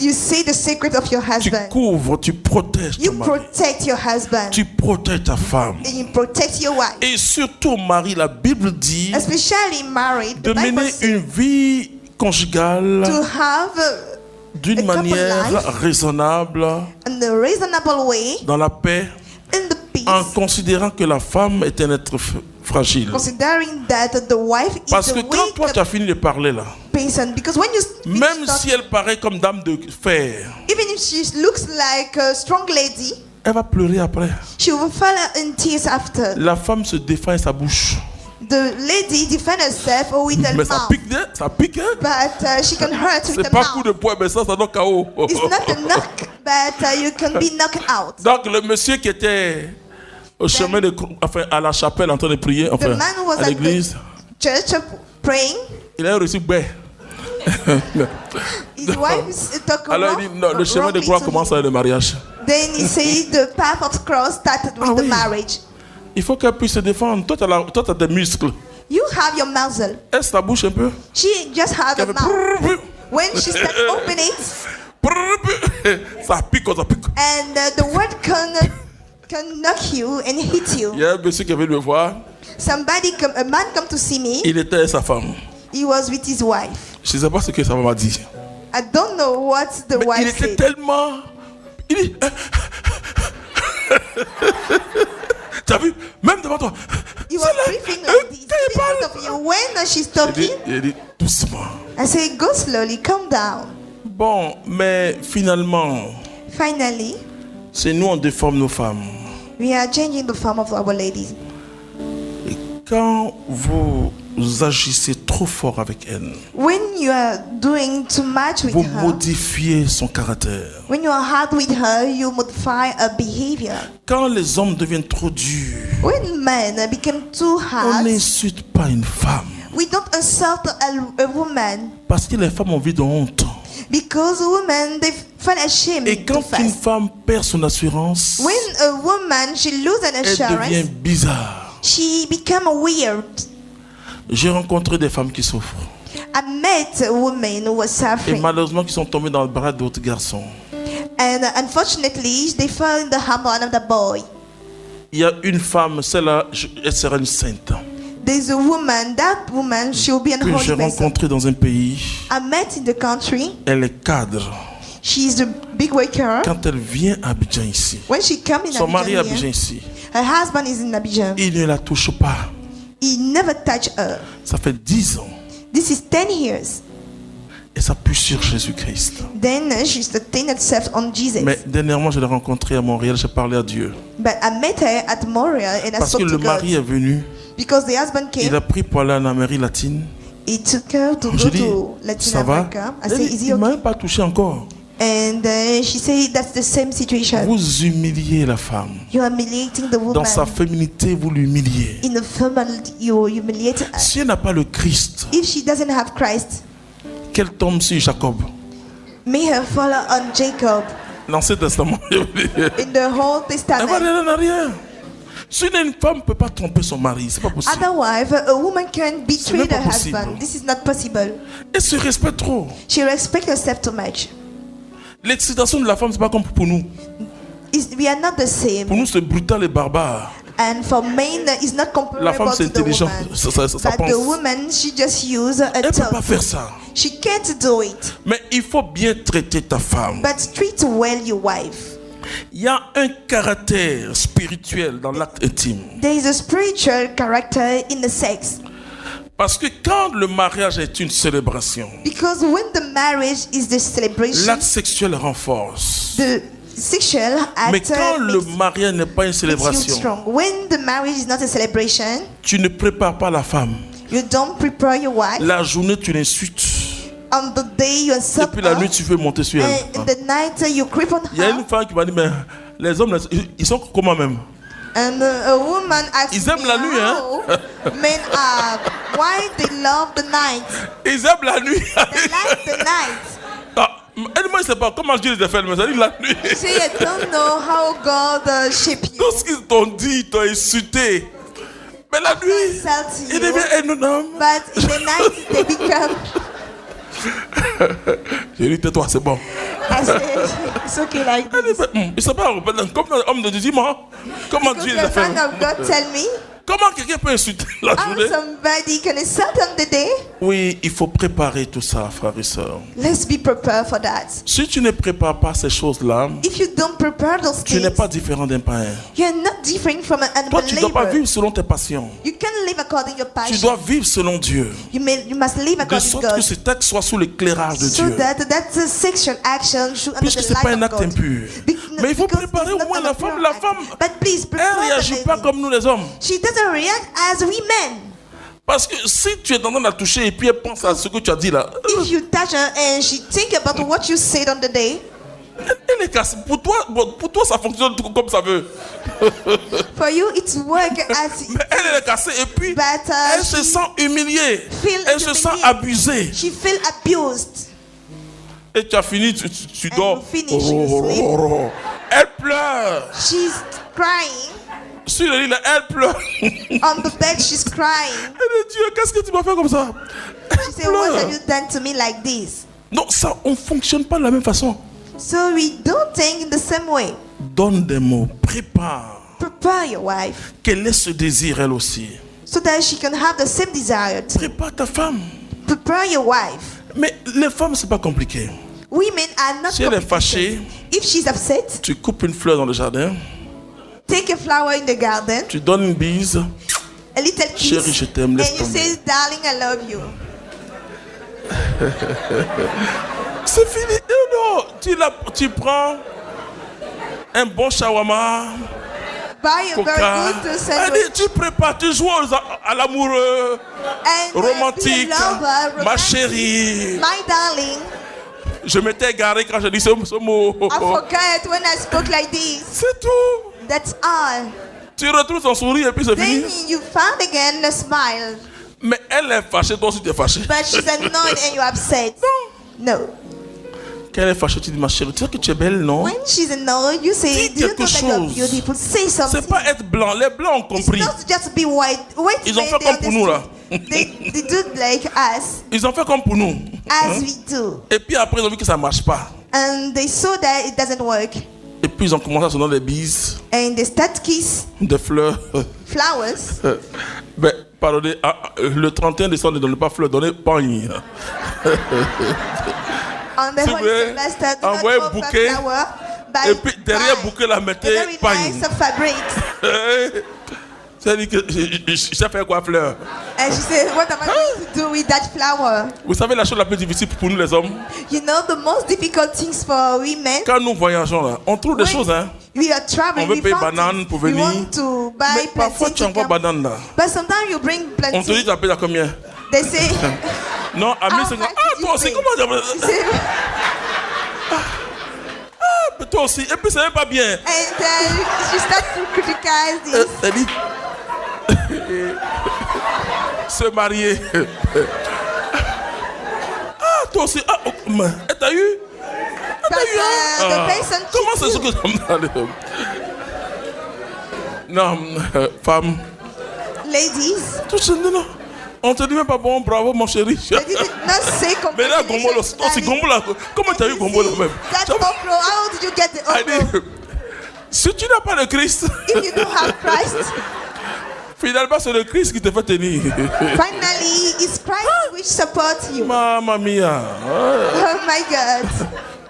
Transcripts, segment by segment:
You see the secret of your Tu husband. couvres, tu protèges You ton mari. protect your husband. Tu protèges ta femme. And you protect your wife. Et surtout, Marie, la Bible dit Especially married, de the Bible mener says une vie conjugale to have d'une a couple manière life raisonnable, in a reasonable way, dans la paix, in the peace, en considérant que la femme est un être fragile. considering that the wife is Parce que a quand toi weak tu as fini de parler là, person. Because when you speak, même si elle paraît comme dame de fer, even if she looks like a strong lady, elle va pleurer après. she will fall in tears after. La femme se défend et sa bouche. The lady defends herself with her Mais ça mouth, pique, ça pique, hein? but she can hurt with C'est the pas coup mouth. de poing, mais ça donne KO. It's not a knock, but you can be knocked out. Donc le monsieur qui était au chemin de, enfin à la chapelle en train de prier, The enfin man who was à at l'église, the church praying, il a reçu bé. his wife talked Alors il dit non, le chemin de croix commence avec le mariage. Then he said the path of cross started with Ah the oui. marriage. Il faut qu'elle puisse se défendre. Toi, tu as des muscles. You have your muzzle. Est-ce ta bouche un peu? She just had a Elle fait mouth. brrr, When she started opening, brrr, ça pique, ça pique. and the word can knock you and hit you. Il y a un monsieur qui est venu me voir. A man come to see me. Il était avec sa femme. He was with his wife. Je ne sais pas ce que sa femme a dit. I don't know what the Mais il wife était said. tellement... Il dit... Tu as vu? Même devant toi. He was breathing like this. Quand il parle. In front of you. When she's talking, Il dit doucement. I say, go slowly, calm down. Bon, mais finalement, Finally, c'est nous on déforme nos femmes. we are changing the form of our ladies. Et quand vous agissez trop fort avec elle, When you are doing too much with vous her, modifiez son caractère. when you are hard with her, you modify her behavior. Quand les hommes deviennent trop durs, When men become too on hard, n'insulte pas une femme. we don't insult a woman Parce que les femmes ont envie de honte. because women they feel ashamed. Et quand too une fast. femme perd son assurance, When a woman she loses an elle devient assurance, bizarre. she become weird. J'ai rencontré des femmes qui souffrent. I met a woman who was Et suffering, malheureusement qui sont tombées dans le bras d'autres garçons. and unfortunately they fell in the arms of another boy. Il y a une femme, celle-là, elle sera une sainte. There's a woman. That woman she will be an Que holy j'ai person. rencontrée dans un pays. I met in the country. Elle est cadre. She's a big worker. Quand elle vient à Abidjan ici, When she come in son mari est à Abidjan, Abidjan here, ici, her husband is in Abidjan. il ne la touche pas. He never touched her. Ça fait 10 ans. This is 10 years. Et ça pue sur Jésus-Christ. Then she sustained herself on Jesus. Mais dernièrement, je l'ai rencontrée à Montréal, j'ai parlé à Dieu. But I met her at Montreal and I Parce que spoke le to mari God. est venu, Because the husband il came, a pris pour aller en Amérique latine. he took her to Je go dis, to Latin ça va? America. I Elle said, dit, is he il ne m'a okay? même pas touché encore. And she said, that's the same situation. Vous humiliez la femme. You are humiliating the Dans woman. sa féminité, vous l'humiliez. In the family, you humiliate her. Si elle n'a pas le Christ, If she doesn't have Christ, qu'elle tombe sur Jacob. may her follow on Jacob. L'Ancien Testament. In the Old Elle va Testament. rien en arrière. Si une femme ne peut pas tromper son mari, c'est pas possible. Otherwise, a woman can betray même pas her possible. husband. This is not possible. Elle se respecte trop. She respects herself too much. L'excitation de la femme, c'est pas comme pour nous. We are not the same. Pour nous, c'est brutal et barbare. And for men, it's not La femme, comparable c'est to the intelligent. woman. Ça But pense. the woman, she just use a Elle ne peut pas tongue. faire ça. She can't do it. Mais il faut bien traiter ta femme. But treat well your wife. Il y a un caractère spirituel dans l'acte intime. There is a spiritual character in the sex. Parce que quand le mariage est une célébration, Because when the marriage is the celebration, l'acte sexuel renforce. the sexual act Mais quand le mariage n'est pas une makes you célébration, strong. When the marriage is not a celebration, tu ne prépares pas la femme. you don't prepare your wife. La journée, tu l'insultes. On the day you Et insult puis la her, nuit, tu veux monter sur elle. and in the night you creep on Il y a her. une femme qui m'a dit, mais les hommes, ils sont comment même? And a woman asked Ils aiment me, la nuit, hein? how men are, why they love the night. Ils aiment la nuit. They like the night. Ah, elle ne sait pas comment Dieu les a fait, mais ça dit la nuit. See, I don't know how God shaped you. Tout ce qu'ils t'ont dit, ils t'ont insulté. Mais la nuit, Insult il you. devient un homme. But in the night they become J'ai dit, tais-toi, c'est bon. I said, it's okay like Elle this. dit, il ne sait pas, comme homme de Dieu, dis-moi, comment Because Dieu the les a fait? man of God tell me, Comment quelqu'un peut insulter la how journée? somebody can insult on the day. Oui, il faut préparer tout ça, frères et sœurs. Let's be prepared for that. Si tu ne prépares pas ces choses-là, If you don't prepare those tu n'es things, pas différent d'un païen. you're not different from an Toi, tu ne dois pas unbeliever. vivre selon tes passions. You can live according to your Tu passion. dois vivre selon Dieu. You must live De according to sorte que God. ce texte soit sous l'éclairage de So Dieu. that a section action should under Puisque the ce n'est pas light un of acte God. impur. Because Mais il faut it's préparer au not moins an la impure femme. La act. femme, But please elle prepare ne the réagit pas lady. comme nous les hommes. She doesn't react as we men. Parce que si tu es en train de la toucher et puis elle pense à ce que tu as dit là, If you touch her and she think about what you said on the day, elle est cassée. Pour toi, ça fonctionne tout comme ça veut. for you it's work as Mais elle est cassée et puis But, elle se she sent humiliée. feel Elle se sent humiliated. abusée. she feel abused. Et tu as fini, tu And dors. you finish, you sleep. Elle pleure. She's crying Sur le lit, là, elle pleure. on the bed. She's crying. Elle dit, Dieu, qu'est-ce que tu m'as fait comme ça? She Elle said, "What have pleure. you done to me like this?" Non, ça, on ne fonctionne pas de la même façon. So we don't think in the same way. Donne des mots, prépare. Prepare your wife Qu'elle ait ce désir elle aussi. so that she can have the same desire. Prépare ta femme. Prepare your wife. Mais les femmes, c'est pas compliqué. Women are not Si elle est complicated. fâchée, If she's upset, tu coupes une fleur dans le jardin, take a flower in the garden, tu donnes une bise. a little kiss, Chérie, je t'aime, and laisse you tomber. say, "Darling, I love you." C'est fini. Non, tu prends un bon shawarma, Buy a coca. very good Elle sandwich dit, tu prépares, tu joues à l'amoureux, and romantique, be a lover, ma romantic. chérie. My darling, Je m'étais égaré quand j'ai dit ce mot. I forgot when I spoke like this. C'est tout. That's all. Tu retrouves son sourire et puis c'est fini. Then you found again a smile, Mais elle est fâchée, toi aussi tu es fâché. but she's annoyed and you're upset. No. Quand elle est fâchée, tu dis, ma chérie, tu sais que tu es belle, non? When she's annoyed, you say, Dis "Do you quelque know that you're chose. beautiful?" Say something. C'est pas être blanc. Les blancs ont It's compris. not just be white. White Ils ont men, fait they comme pour nous, là. they do like us, Ils ont fait comme pour nous. as we do. Et puis après, ils ont vu que ça ne marche pas. And they saw that it doesn't work. Et puis ils ont commencé à se donner des bises, And they start kiss des fleurs. flowers. Ben, pardonnez, le 31 décembre, ne donnez pas fleurs, donnez pagne. On the Si Holy vous voulez, Sylvester, do not envoyez go for bouquet. flower, but Et puis derrière buy bouquet, la a mettez very pagne. nice fabric. C'est-à-dire que je sais faire quoi, fleur? And she said, "What am I going to do with that flower?" Vous savez la chose la plus difficile pour nous les hommes? You know the most difficult things for women. Quand nous voyageons là, on trouve des When choses, hein? We are traveling. On veut we payer found banane things. pour We venir. want to buy Mais parfois tu plantain to envoies come. banane là. But sometimes you bring On te dit plantain. tu as payé à combien? They say, Non, à How 1500. much Ah, did toi you aussi, pay? comment tu as you say, Mais toi aussi. Et puis c'est même pas bien. and she starts to criticize this. Elle dit se marier. Ah, toi aussi. Ah, oh, mais t'as eu? But the person Comment c'est cheats ce you. que ça me donne? Non, femme. Ladies, Tout ça, non, non. On te dit même pas bon, bravo mon chéri. they did not say Mais là, Gombolo, toi aussi, Gombolo. Comment t'as eu Gombolo même? That okro, how did you get the Elle okro? dit, si tu n'as pas de Christ, If you don't have Christ, finalement c'est le Christ qui te fait tenir. finally it's Christ which supports you. Mamma mia. Oh my God.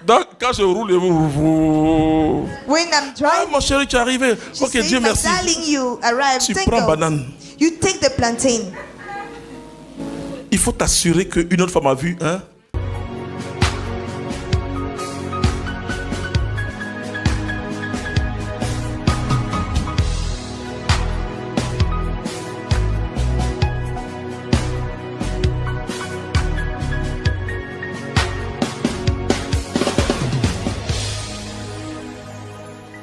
Donc quand je roule, vous... When I'm Ah driving, mon chéri, tu es arrivé. she Ok, says, Dieu "My merci. darling, you arrived. Tu Thank prends God." banane. You take the plantain. Il faut t'assurer qu'une autre femme a vu, hein?